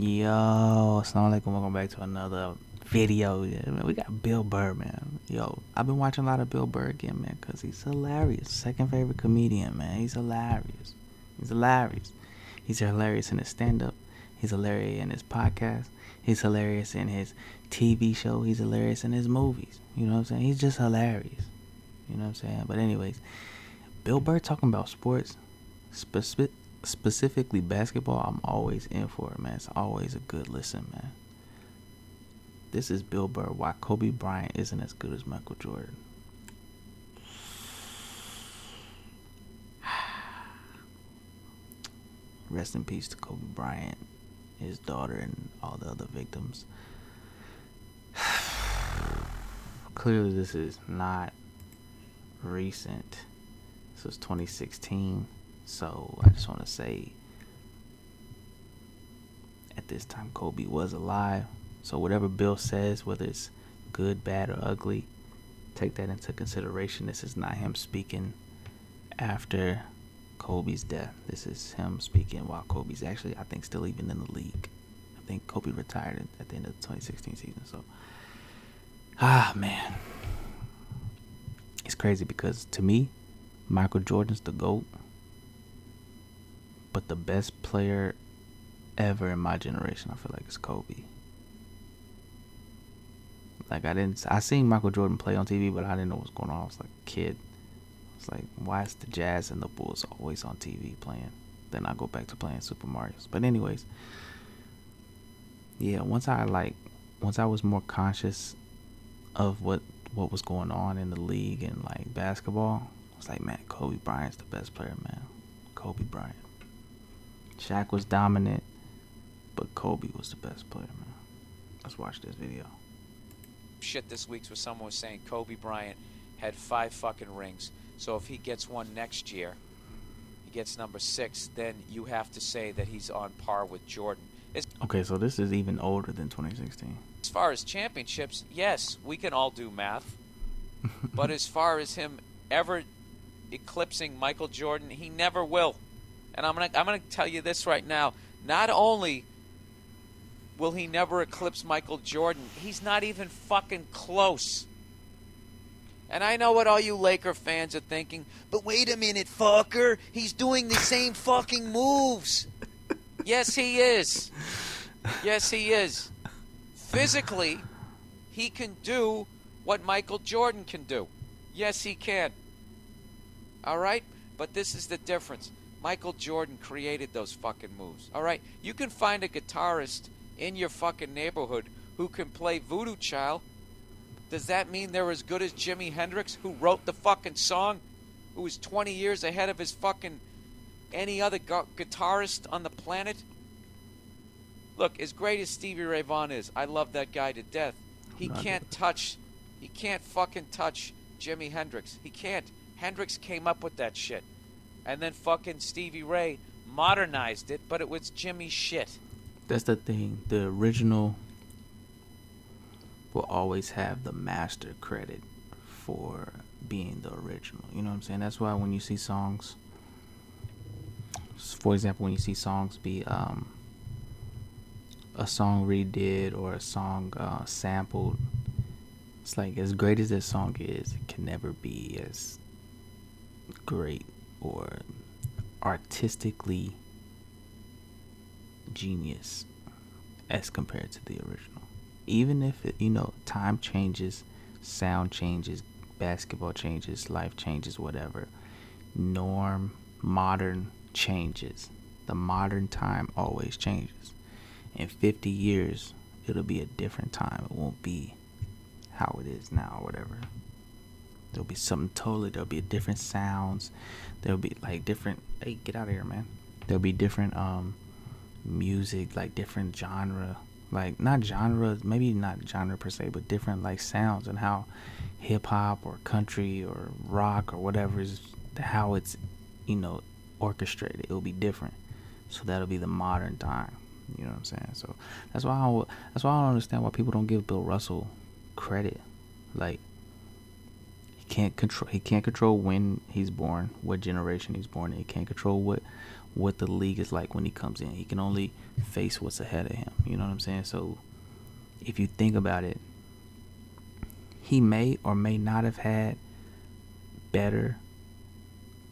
Yo, assalamualaikum. Welcome back to another video. Yeah, man, we got Bill Burr, man. Yo, I've been watching a lot of Bill Burr again, man, because he's hilarious. Second favorite comedian, man. He's hilarious. He's hilarious. He's hilarious in his stand-up. He's hilarious in his podcast. He's hilarious in his TV show. He's hilarious in his movies. You know what I'm saying? He's just hilarious. You know what I'm saying? But anyways, Bill Burr talking about sports, specifically basketball, I'm always in for it, man. It's always a good listen, man. This is Bill Burr, why Kobe Bryant isn't as good as Michael Jordan. Rest in peace to Kobe Bryant, his daughter, and all the other victims. Clearly, this is not recent. This was 2016. So I just want to say, at this time, Kobe was alive. So whatever Bill says, whether it's good, bad, or ugly, take that into consideration. This is not him speaking after Kobe's death. This is him speaking while Kobe's actually, I think, still even in the league. I think Kobe retired at the end of the 2016 season. So, man. It's crazy because to me, Michael Jordan's the GOAT. But the best player ever in my generation, I feel like, is Kobe. Like, I seen Michael Jordan play on TV, but I didn't know what was going on. I was like a kid. It's like, why is the Jazz and the Bulls always on TV playing? Then I go back to playing Super Mario's. But anyways, yeah, once I was more conscious of what was going on in the league and like basketball, I was like, man, Kobe Bryant's the best player, man. Kobe Bryant. Shaq was dominant, but Kobe was the best player, man. Let's watch this video. Shit this week where someone was saying Kobe Bryant had 5 fucking rings. So if he gets one next year, he gets number 6, then you have to say that he's on par with Jordan. Okay, so this is even older than 2016. As far as championships, yes, we can all do math. But as far as him ever eclipsing Michael Jordan, he never will. And I'm gonna tell you this right now. Not only will he never eclipse Michael Jordan, he's not even fucking close. And I know what all you Laker fans are thinking, but wait a minute, fucker. He's doing the same fucking moves. Yes, he is. Yes, he is. Physically, he can do what Michael Jordan can do. Yes, he can. All right? But this is the difference. Michael Jordan created those fucking moves. All right? You can find a guitarist in your fucking neighborhood who can play Voodoo Child. Does that mean they're as good as Jimi Hendrix, who wrote the fucking song, who was 20 years ahead of his fucking any other guitarist on the planet? Look, as great as Stevie Ray Vaughan is, I love that guy to death. He can't fucking touch Jimi Hendrix. He can't. Hendrix came up with that shit. And then fucking Stevie Ray modernized it, but it was Jimmy's shit. That's the thing. The original will always have the master credit for being the original. You know what I'm saying? That's why when you see songs, for example, when you see songs be a song redid or a song sampled, it's like, as great as this song is, it can never be as great or artistically genius as compared to the original. Even if it, time changes, sound changes, basketball changes, life changes, whatever, modern changes. The modern time always changes. In 50 years, it'll be a different time. It won't be how it is now or whatever. There'll be something there'll be different sounds. There'll be like different, hey, get out of here, man. There'll be different music, like different genre, like not genre, maybe not genre per se, but different like sounds and how hip hop or country or rock or whatever is, how it's, orchestrated. It'll be different. So that'll be the modern time. You know what I'm saying? So that's why I don't understand why people don't give Bill Russell credit. Like, he can't control when he's born, what generation he's born in. He can't control what the league is like when he comes in. He can only face what's ahead of him. You know what I'm saying? So if you think about it, he may or may not have had better,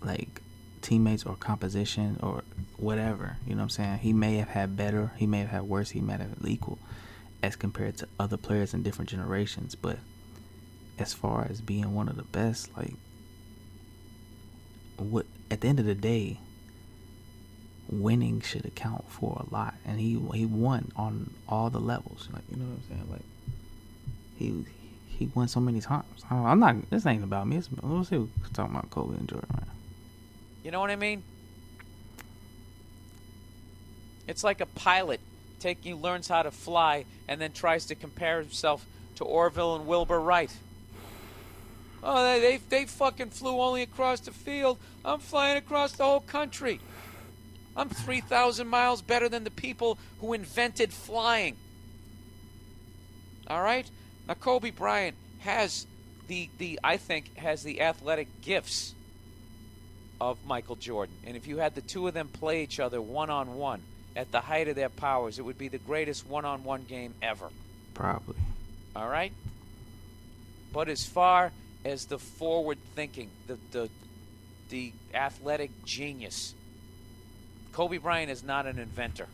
like, teammates or composition or whatever. You know what I'm saying? He may have had better, he may have had worse, he may have had equal as compared to other players in different generations. But as far as being one of the best, like, what at the end of the day, winning should account for a lot, and he won on all the levels. Like, you know what I'm saying? Like, he won so many times. I'm not. This ain't about me. We'll see. We're talking about Kobe and Jordan, right? You know what I mean? It's like a pilot learns how to fly and then tries to compare himself to Orville and Wilbur Wright. Oh, they fucking flew only across the field. I'm flying across the whole country. I'm 3,000 miles better than the people who invented flying. All right? Now, Kobe Bryant has I think, has the athletic gifts of Michael Jordan. And if you had the two of them play each other one-on-one at the height of their powers, it would be the greatest one-on-one game ever. Probably. All right? But as far as the forward thinking, the athletic genius, Kobe Bryant is not an inventor.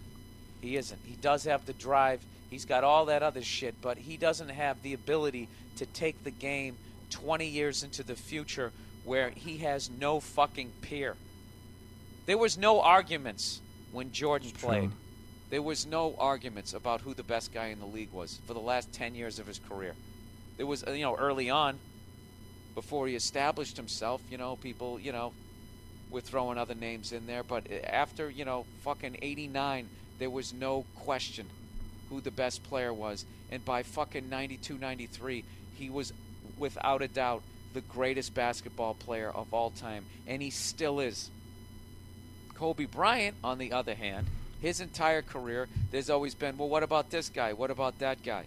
He isn't. He does have the drive. He's got all that other shit, but he doesn't have the ability to take the game 20 years into the future where he has no fucking peer. There was no arguments when Jordan played. True. There was no arguments about who the best guy in the league was for the last 10 years of his career. There was, early on, before he established himself, people, were throwing other names in there. But after, fucking 89, there was no question who the best player was. And by fucking 92, 93, he was, without a doubt, the greatest basketball player of all time. And he still is. Kobe Bryant, on the other hand, his entire career, there's always been, well, what about this guy? What about that guy?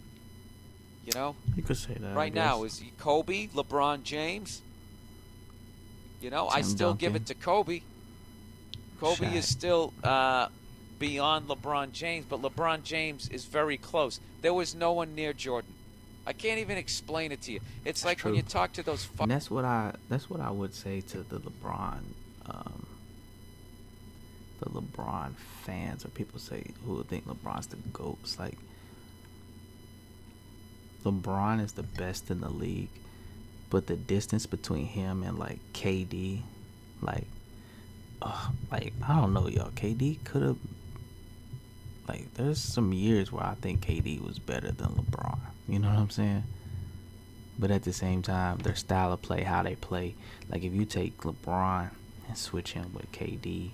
You could say that. Right now, is Kobe, LeBron James? I still give it to Kobe. Kobe Shaq. is still beyond LeBron James, but LeBron James is very close. There was no one near Jordan. I can't even explain it to you. It's like true. when you talk to those And that's what I would say to the LeBron fans, or people who think LeBron's the GOAT. It's like, LeBron is the best in the league, but the distance between him and, like, KD, like I don't know, y'all. KD could have, like, there's some years where I think KD was better than LeBron. You know what I'm saying? But at the same time, their style of play, how they play, like, if you take LeBron and switch him with KD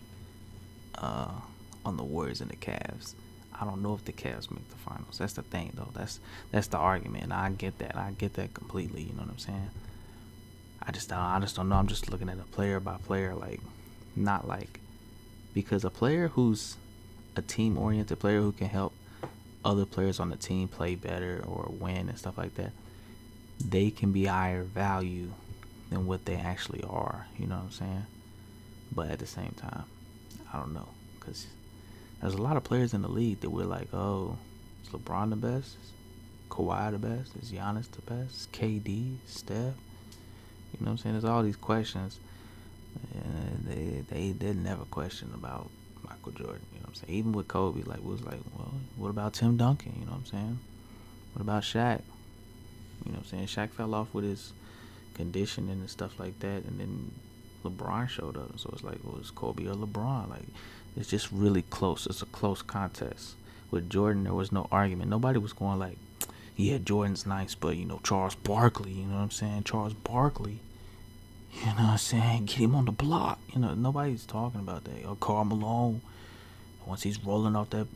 on the Warriors and the Cavs, I don't know if the Cavs make the finals. That's the thing, though. That's the argument. I get that. I get that completely. You know what I'm saying? I just don't know. I'm just looking at a player by player, like, not like, because a player who's a team-oriented player who can help other players on the team play better or win and stuff like that, they can be higher value than what they actually are. You know what I'm saying? But at the same time, I don't know, because there's a lot of players in the league that we're like, oh, is LeBron the best? Is Kawhi the best? Is Giannis the best? Is KD? Steph? You know what I'm saying? There's all these questions. And they never question about Michael Jordan. You know what I'm saying? Even with Kobe, like, we was like, well, what about Tim Duncan? You know what I'm saying? What about Shaq? You know what I'm saying? Shaq fell off with his conditioning and stuff like that, and then LeBron showed up. So it's like, well, it's Kobe or LeBron. Like, it's just really close. It's a close contest. With Jordan, there was no argument. Nobody was going like, yeah, Jordan's nice, but, Charles Barkley, you know what I'm saying? Charles Barkley, you know what I'm saying? Get him on the block. Nobody's talking about that. Or Karl Malone, once he's rolling off that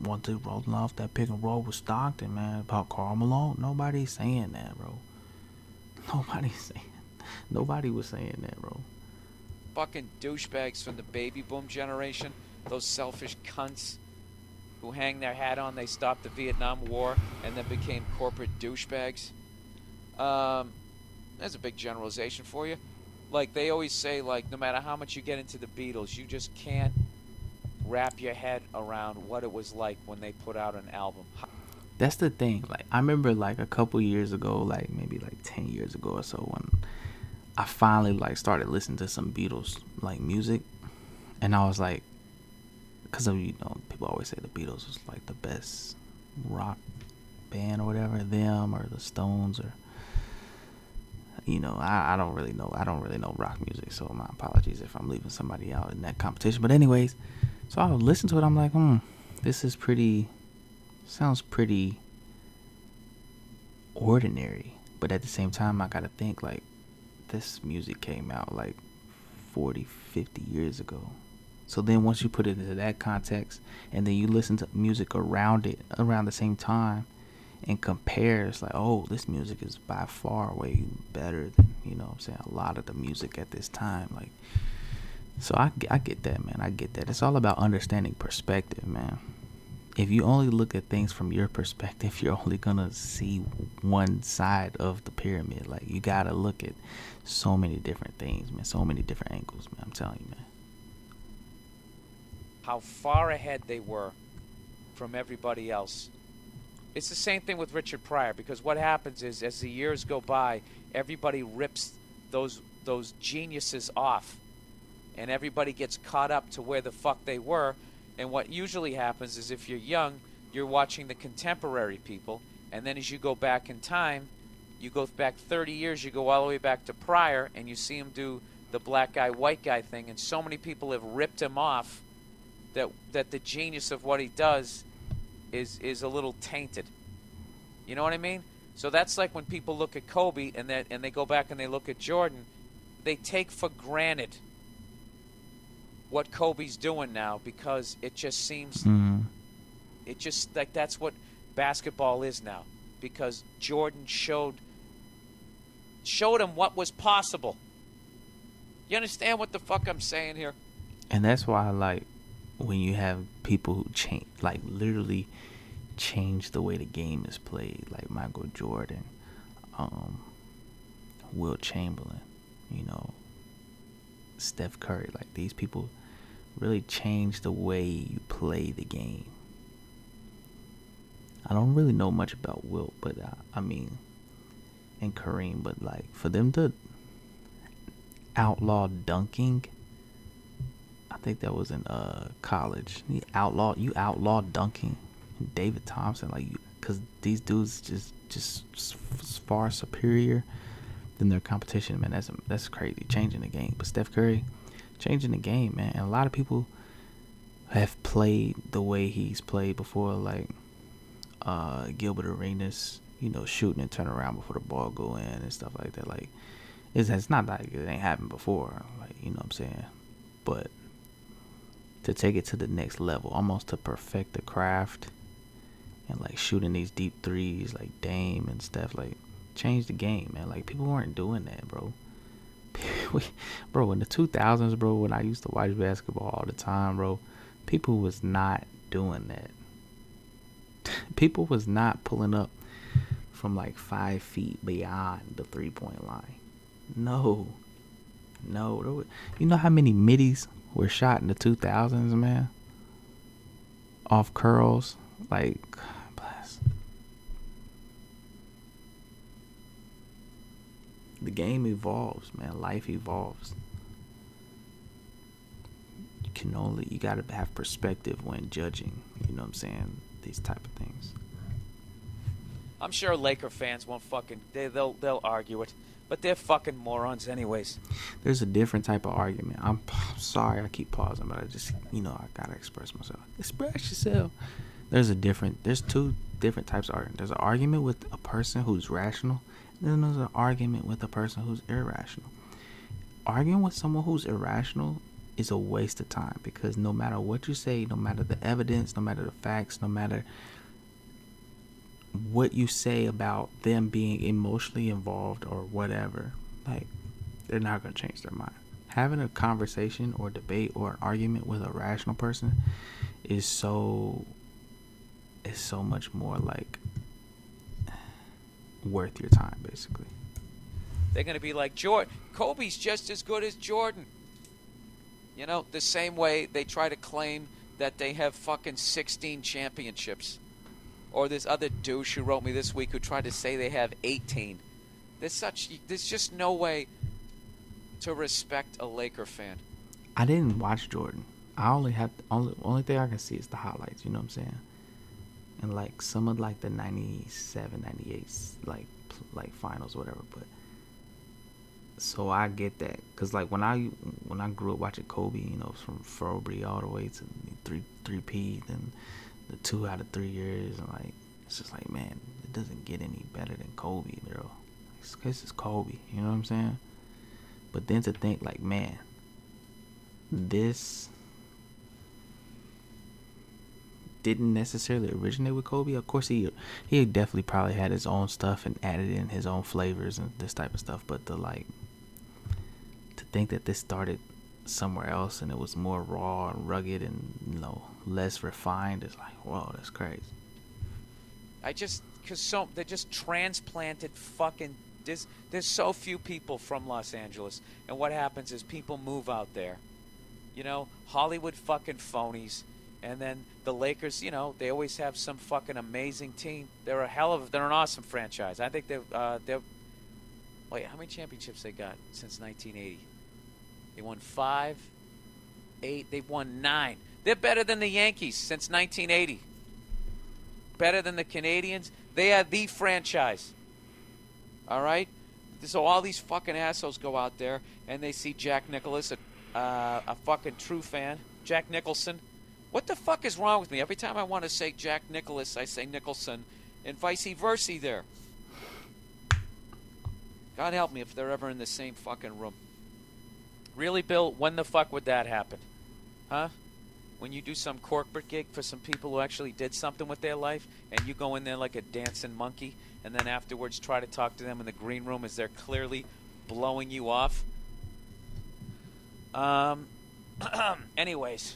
pick and roll with Stockton, man, about Karl Malone. Nobody's saying that, bro. Nobody was saying that, bro. Fucking douchebags from the baby boom generation, those selfish cunts who hang their hat on they stopped the Vietnam War and then became corporate douchebags. That's a big generalization for you. Like, they always say, like, no matter how much you get into the Beatles, you just can't wrap your head around what it was like when they put out an album. That's the thing. Like I remember like a couple years ago, like maybe like 10 years ago or so, when I finally like started listening to some Beatles like music, and I was like, because of people always say the Beatles was like the best rock band or whatever, them or the Stones or I don't really know. I don't really know rock music, so my apologies if I'm leaving somebody out in that competition. But anyways, so I would listen to it. I'm like, this is sounds pretty ordinary. But at the same time, I gotta think like this music came out like 40, 50 years ago. So then once you put it into that context, and then you listen to music around it around the same time, and compare, it's like, oh, this music is by far way better than what I'm saying, a lot of the music at this time. Like, so I get that, man. I get that. It's all about understanding perspective, man. If you only look at things from your perspective, you're only gonna see one side of the pyramid. Like, you gotta look at so many different things, man. So many different angles, man. I'm telling you, man. How far ahead they were from everybody else. It's the same thing with Richard Pryor, because what happens is, as the years go by, everybody rips those geniuses off, and everybody gets caught up to where the fuck they were. And what usually happens is, if you're young, you're watching the contemporary people, and then as you go back in time, you go back 30 years, you go all the way back to Pryor, and you see him do the black guy, white guy thing, and so many people have ripped him off that the genius of what he does is a little tainted. You know what I mean? So that's like when people look at Kobe and they go back and they look at Jordan, they take for granted what Kobe's doing now, because it just seems it just like that's what basketball is now, because Jordan showed him what was possible. You understand what the fuck I'm saying here? And that's why, like, when you have people who change, like, literally change the way the game is played, like Michael Jordan, Wilt Chamberlain, Steph Curry, like, these people really change the way you play the game. I don't really know much about Wilt, but and Kareem, but like, for them to outlaw dunking, I think that was in college. You outlaw dunking. David Thompson, like, because these dudes just far superior than their competition, man. That's crazy, changing the game. But Steph Curry, changing the game, man. And a lot of people have played the way he's played before, like Gilbert Arenas, shooting and turn around before the ball go in and stuff like that. Like, it's not like it ain't happened before, like, what I'm saying. But to take it to the next level, almost to perfect the craft, and like shooting these deep threes like Dame and stuff, like, change the game, man. Like, people weren't doing that, bro. Bro, in the 2000s, bro, when I used to watch basketball all the time, bro, people was not doing that. People was not pulling up from like 5 feet beyond the 3-point line. No. You know how many middies were shot in the 2000s, man? Off curls, like, bless. The game evolves, man. Life evolves. You gotta have perspective when judging, you know what I'm saying, these type of things. I'm sure Laker fans won't they'll argue it, but they're fucking morons anyways. There's a different type of argument. I'm sorry I keep pausing, but I just, I gotta express myself. Express yourself. There's two different types of argument. There's an argument with a person who's rational, and then there's an argument with a person who's irrational. Arguing with someone who's irrational is a waste of time, because no matter what you say, no matter the evidence, no matter the facts, no matter what you say about them being emotionally involved or whatever, like, they're not going to change their mind. Having a conversation or debate or an argument with a rational person is so much more, like, worth your time, basically. They're going to be like, Kobe's just as good as Jordan. The same way they try to claim that they have fucking 16 championships. Or this other douche who wrote me this week who tried to say they have 18. There's just no way to respect a Laker fan. I didn't watch Jordan. I only thing I can see is the highlights. You know what I'm saying? And like some of like the 97, 98 like finals, whatever. But so I get that, cause like when I grew up watching Kobe, you know, from Froby all the way to three-peat and the 2 out of 3 years, and like it's just like, man, it doesn't get any better than Kobe, bro. This is Kobe, you know what I'm saying? But then to think like, man, this didn't necessarily originate with Kobe. Of course, he definitely probably had his own stuff and added in his own flavors and this type of stuff. But to think that this started somewhere else and it was more raw and rugged and, you know, less refined is like, whoa, that's crazy. They just transplanted fucking. There's so few people from Los Angeles, and what happens is people move out there. You know, Hollywood fucking phonies. And then the Lakers, you know, they always have some fucking amazing team. They're an awesome franchise. I think they're wait, how many championships they got since 1980? They won 5, 8, they've won 9. They're better than the Yankees since 1980. Better than the Canadians. They are the franchise. All right? So all these fucking assholes go out there and they see Jack Nicklaus, a fucking true fan, Jack Nicholson. What the fuck is wrong with me? Every time I want to say Jack Nicklaus, I say Nicholson, and vice versa there. God help me if they're ever in the same fucking room. Really, Bill, when the fuck would that happen? Huh? When you do some corporate gig for some people who actually did something with their life, and you go in there like a dancing monkey, and then afterwards try to talk to them in the green room as they're clearly blowing you off? Anyways,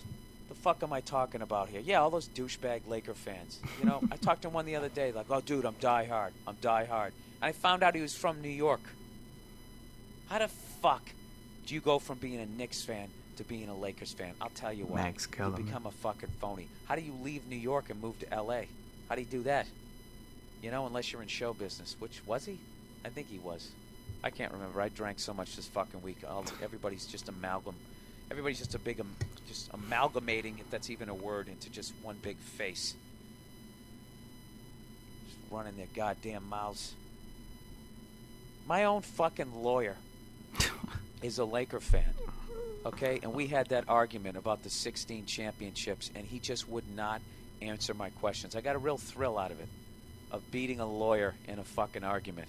the fuck am I talking about here? Yeah, all those douchebag Laker fans. You know, I talked to one the other day, like, oh, dude, I'm die hard. And I found out he was from New York. How the fuck do you go from being a Knicks fan to being a Lakers fan? I'll tell you what. Max Kellerman. You become a fucking phony. How do you leave New York and move to L.A.? How do you do that? You know, unless you're in show business. Which, was he? I think he was. I can't remember. I drank so much this fucking week. Everybody's just amalgam. Everybody's just just amalgamating, if that's even a word, into just one big face. Just running their goddamn mouths. My own fucking lawyer is a Laker fan, okay? And we had that argument about the 16 championships, and he just would not answer my questions. I got a real thrill out of it, of beating a lawyer in a fucking argument,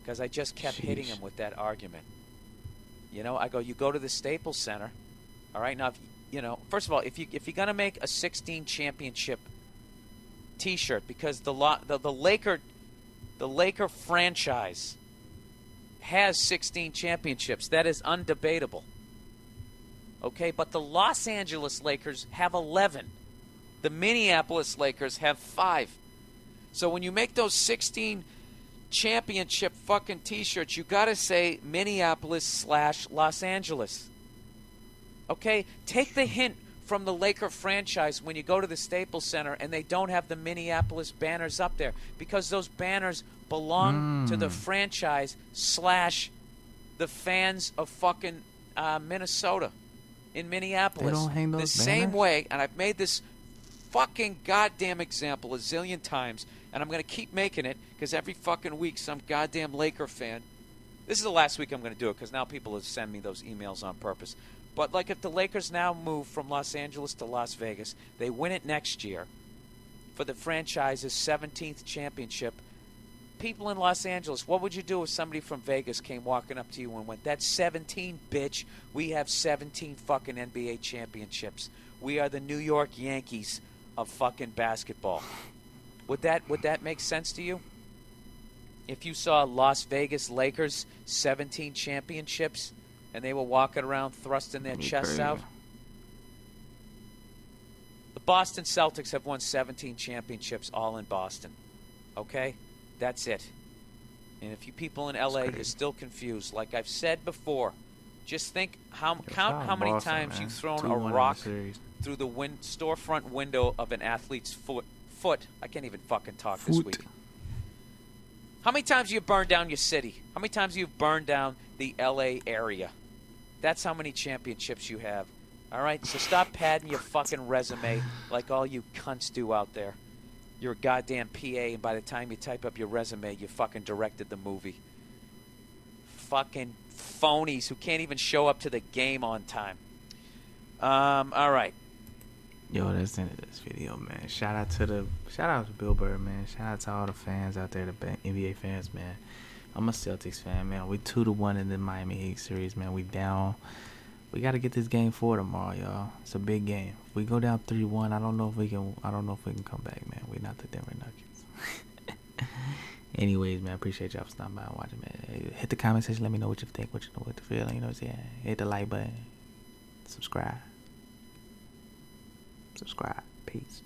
because I just kept hitting him with that argument. You know, I go, you go to the Staples Center. All right, now, you know, first of all, if you're gonna make a 16 championship T-shirt, because the Laker franchise has 16 championships, that is undebatable. Okay, but the Los Angeles Lakers have 11. The Minneapolis Lakers have 5. So when you make those 16 championship fucking T-shirts, you gotta say Minneapolis/Los Angeles. Okay, take the hint from the Laker franchise when you go to the Staples Center and they don't have the Minneapolis banners up there, because those banners belong to the franchise / the fans of fucking Minnesota in Minneapolis. They don't hang those the banners? Same way, and I've made this fucking goddamn example a zillion times, and I'm going to keep making it because every fucking week some goddamn Laker fan. This is the last week I'm going to do it because now people have sent me those emails on purpose. But like if the Lakers now move from Los Angeles to Las Vegas, they win it next year for the franchise's 17th championship. People in Los Angeles, what would you do if somebody from Vegas came walking up to you and went, "That's 17, bitch. We have 17 fucking NBA championships. We are the New York Yankees of fucking basketball." Would that make sense to you? If you saw Las Vegas Lakers 17 championships and they were walking around thrusting their chests out? The Boston Celtics have won 17 championships all in Boston. Okay? That's it. And if you people in LA are still confused, like I've said before, just count how many Boston, times man. you've thrown 2-1 a rock. through the storefront window of an athlete's foot. I can't even fucking talk this Foot. week. How many times have you burned down your city? How many times have you burned down the LA area? That's how many championships you have. All right? So stop padding your fucking resume like all you cunts do out there. You're a goddamn PA, and by the time you type up your resume, you fucking directed the movie. Fucking phonies who can't even show up to the game on time. All right. Yo, that's the end of this video, man. Shout out to Bill Burr, man. Shout out to all the fans out there, the NBA fans, man. I'm a Celtics fan, man. We 2-1 in the Miami Heat series, man. We down. We got to get this game 4 tomorrow, y'all. It's a big game. If we go down 3-1, I don't know if we can come back, man. We're not the Denver Nuggets. Anyways, man, I appreciate y'all for stopping by and watching, man. Hit the comment section. Let me know what you think, what the feeling. You know what I'm saying? Hit the like button. Subscribe. Peace.